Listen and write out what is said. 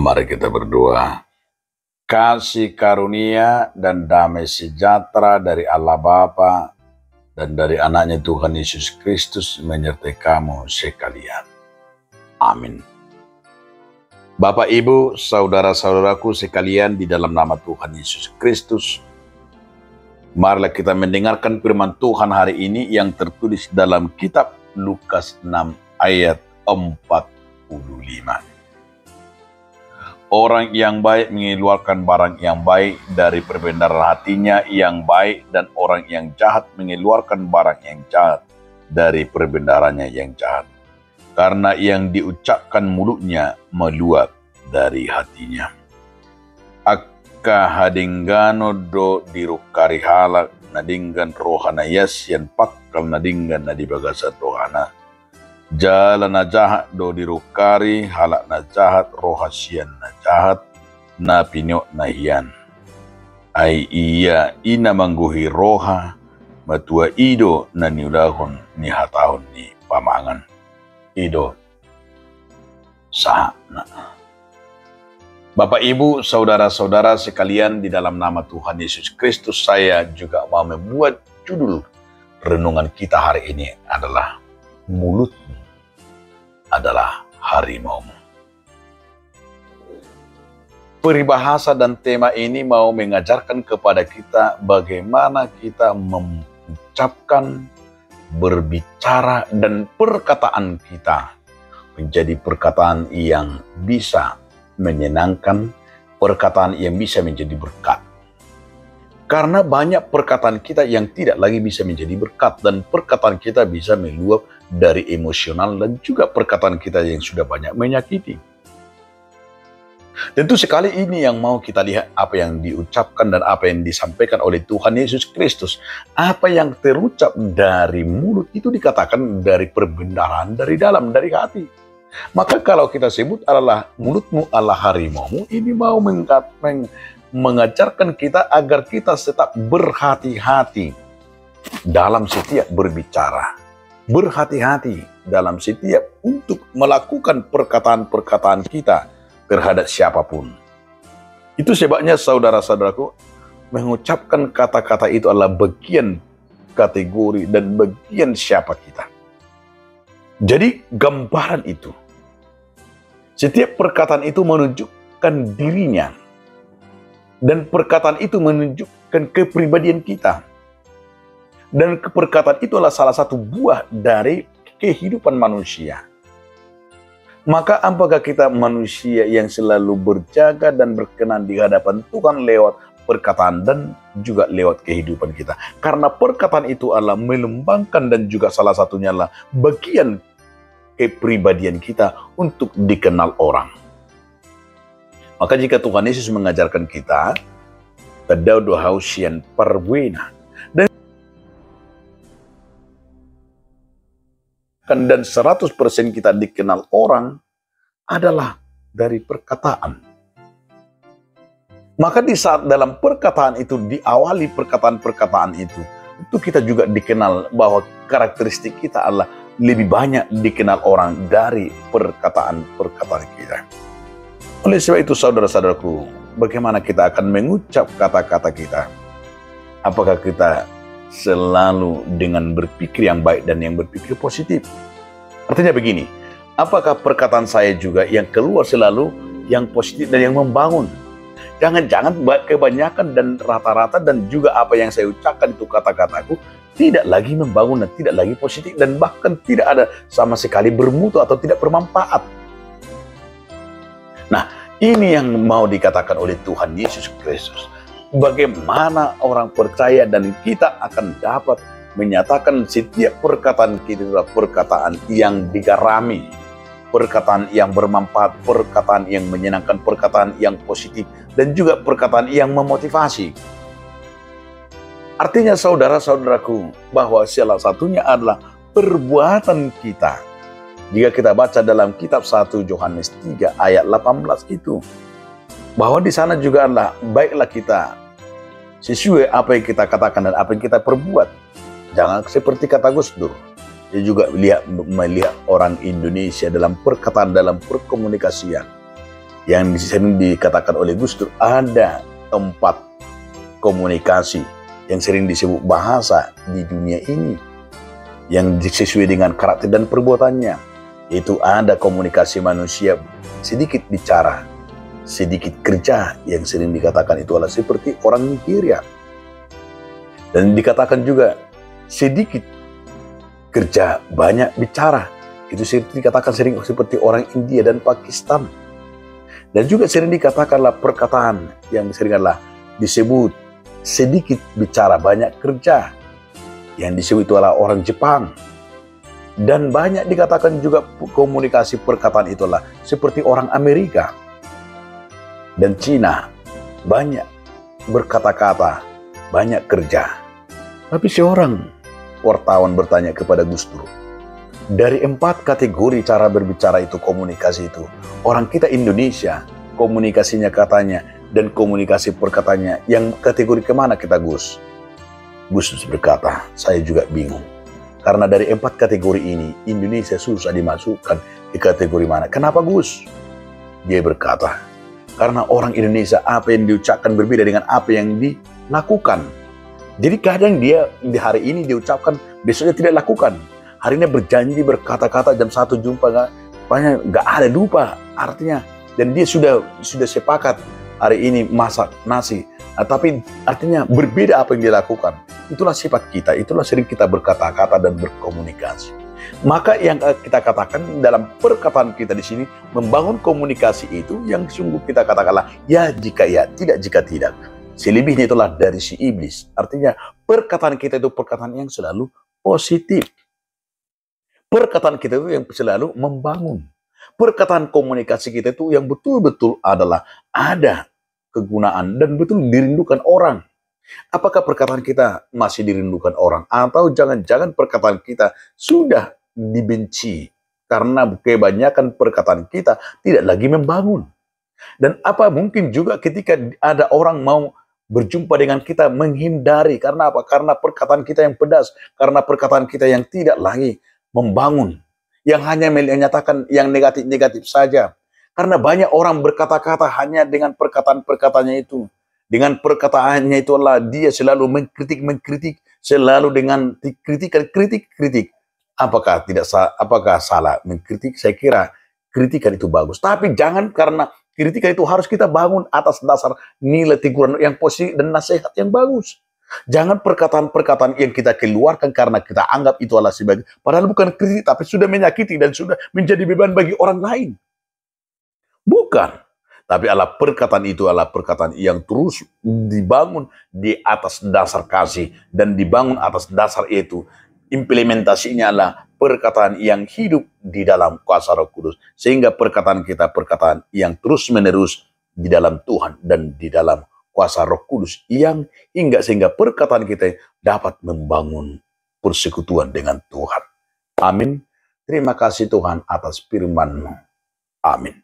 Mari kita berdoa. Kasih karunia dan damai sejahtera dari Allah Bapa dan dari anaknya Tuhan Yesus Kristus menyertai kamu sekalian. Amin. Bapak, Ibu, saudara-saudaraku sekalian di dalam nama Tuhan Yesus Kristus, marilah kita mendengarkan firman Tuhan hari ini yang tertulis dalam kitab Lukas 6 ayat 45. Orang yang baik mengeluarkan barang yang baik dari perbendaharaan hatinya yang baik, dan orang yang jahat mengeluarkan barang yang jahat dari perbendaharanya yang jahat. Karena yang diucapkan mulutnya meluap dari hatinya. Akka hadinggano do dirukari halak nadinggan rohana yasyan pakkal nadinggan nadibagasan rohana. Jalan na jahat do dirukari, halak na jahat, rohasian na jahat, na pinyo na hiyan. Ay iya ina mangguhi roha, matua ido na niulahon ni hatahon ni pamangan. Ido sahana. Bapak, Ibu, saudara-saudara sekalian di dalam nama Tuhan Yesus Kristus, saya juga mau membuat judul renungan kita hari ini adalah mulutmu adalah harimaumu. Peribahasa dan tema ini mau mengajarkan kepada kita bagaimana kita mengucapkan, berbicara, dan perkataan kita menjadi perkataan yang bisa menyenangkan, perkataan yang bisa menjadi berkat. Karena banyak perkataan kita yang tidak lagi bisa menjadi berkat, dan perkataan kita bisa meluap dari emosional, dan juga perkataan kita yang sudah banyak menyakiti. Tentu sekali ini yang mau kita lihat, apa yang diucapkan dan apa yang disampaikan oleh Tuhan Yesus Kristus. Apa yang terucap dari mulut itu dikatakan dari perbendaharaan dari dalam, dari hati. Maka kalau kita sebut adalah mulutmu adalah harimaumu, ini mau mengajarkan kita agar kita tetap berhati-hati dalam setiap berbicara. Berhati-hati dalam setiap untuk melakukan perkataan-perkataan kita terhadap siapapun. Itu sebabnya saudara-saudaraku, mengucapkan kata-kata itu adalah bagian kategori dan bagian siapa kita. Jadi gambaran itu, setiap perkataan itu menunjukkan dirinya, dan perkataan itu menunjukkan kepribadian kita. Dan perkataan itu adalah salah satu buah dari kehidupan manusia. Maka apakah kita manusia yang selalu berjaga dan berkenan di hadapan Tuhan lewat perkataan dan juga lewat kehidupan kita. Karena perkataan itu adalah melembangkan dan juga salah satunya adalah bagian kepribadian kita untuk dikenal orang. Maka jika Tuhan Yesus mengajarkan kita, tadaudu hausian perwena, dan 100% kita dikenal orang adalah dari perkataan. Maka di saat dalam perkataan itu, diawali perkataan-perkataan itu kita juga dikenal bahwa karakteristik kita adalah lebih banyak dikenal orang dari perkataan-perkataan kita. Oleh sebab itu saudara-saudaraku, bagaimana kita akan mengucap kata-kata kita? Apakah kita selalu dengan berpikir yang baik dan yang berpikir positif? Artinya begini, apakah perkataan saya juga yang keluar selalu yang positif dan yang membangun? Jangan-jangan kebanyakan dan rata-rata dan juga apa yang saya ucapkan itu kata-kataku tidak lagi membangun dan tidak lagi positif, dan bahkan tidak ada sama sekali bermutu atau tidak bermanfaat. Nah, ini yang mau dikatakan oleh Tuhan Yesus Kristus. Bagaimana orang percaya dan kita akan dapat menyatakan setiap perkataan kita adalah perkataan yang digarami, perkataan yang bermanfaat, perkataan yang menyenangkan, perkataan yang positif, dan juga perkataan yang memotivasi. Artinya saudara-saudaraku, bahwa salah satunya adalah perbuatan kita. Jika kita baca dalam kitab 1 Yohanes 3 ayat 18 itu, bahwa di sana juga adalah baiklah kita sesuai apa yang kita katakan dan apa yang kita perbuat. Jangan seperti kata Gus Dur. Dia juga melihat orang Indonesia dalam perkataan, dalam perkomunikasian. yang sering dikatakan oleh Gus Dur, ada tempat komunikasi yang sering disebut bahasa di dunia ini yang sesuai dengan karakter dan perbuatannya. Itu ada komunikasi manusia, sedikit bicara, sedikit kerja, yang sering dikatakan itu adalah seperti orang Nigeria. Dan dikatakan juga sedikit kerja, banyak bicara, itu dikatakan sering seperti orang India dan Pakistan. Dan juga sering dikatakanlah perkataan yang sering adalah disebut sedikit bicara, banyak kerja, yang disebut itu adalah orang Jepang. Dan banyak dikatakan juga komunikasi perkataan itulah seperti orang Amerika dan Cina, banyak berkata-kata, banyak kerja. Tapi seorang wartawan bertanya kepada Gus Dur, dari 4 kategori cara berbicara itu, komunikasi itu, orang kita Indonesia, komunikasinya katanya, dan komunikasi perkataannya, yang kategori kemana kita Gus? Gus berkata, saya juga bingung. Karena dari 4 kategori ini, Indonesia susah dimasukkan ke kategori mana. Kenapa Gus? Dia berkata, karena orang Indonesia apa yang diucapkan berbeda dengan apa yang dilakukan. Jadi kadang dia di hari ini diucapkan, besoknya tidak lakukan. Hari ini berjanji berkata-kata jam 1 jumpa, nggak ada, lupa artinya. Dan dia sudah sepakat hari ini masak nasi, tapi artinya berbeda apa yang dia lakukan. Itulah sifat kita, itulah sering kita berkata-kata dan berkomunikasi. Maka yang kita katakan dalam perkataan kita di sini, membangun komunikasi itu yang sungguh kita katakanlah ya jika ya, tidak jika tidak. Selebihnya itulah dari si iblis. Artinya perkataan kita itu perkataan yang selalu positif. Perkataan kita itu yang selalu membangun. Perkataan komunikasi kita itu yang betul-betul adalah ada kegunaan dan betul dirindukan orang. Apakah perkataan kita masih dirindukan orang? Atau jangan-jangan perkataan kita sudah dibenci karena kebanyakan perkataan kita tidak lagi membangun. Dan apa mungkin juga ketika ada orang mau berjumpa dengan kita menghindari. Karena apa? Karena perkataan kita yang pedas. Karena perkataan kita yang tidak lagi membangun, yang hanya menyatakan yang negatif-negatif saja. Karena banyak orang berkata-kata hanya dengan perkataan-perkataannya itu. Dengan perkataannya itulah dia selalu mengkritik, selalu dengan kritik. Apakah salah mengkritik? Saya kira kritikan itu bagus. Tapi jangan karena kritikan itu harus kita bangun atas dasar nilai teguran yang positif dan nasihat yang bagus. Jangan perkataan-perkataan yang kita keluarkan karena kita anggap itu adalah sebagai, padahal bukan kritik, tapi sudah menyakiti dan sudah menjadi beban bagi orang lain. Bukan. Tapi perkataan itu adalah perkataan yang terus dibangun di atas dasar kasih dan dibangun atas dasar itu. Implementasinya adalah perkataan yang hidup di dalam kuasa Roh Kudus. Sehingga perkataan kita perkataan yang terus-menerus di dalam Tuhan dan di dalam kuasa Roh Kudus yang sehingga perkataan kita dapat membangun persekutuan dengan Tuhan. Amin. Terima kasih Tuhan atas firman-Mu. Amin.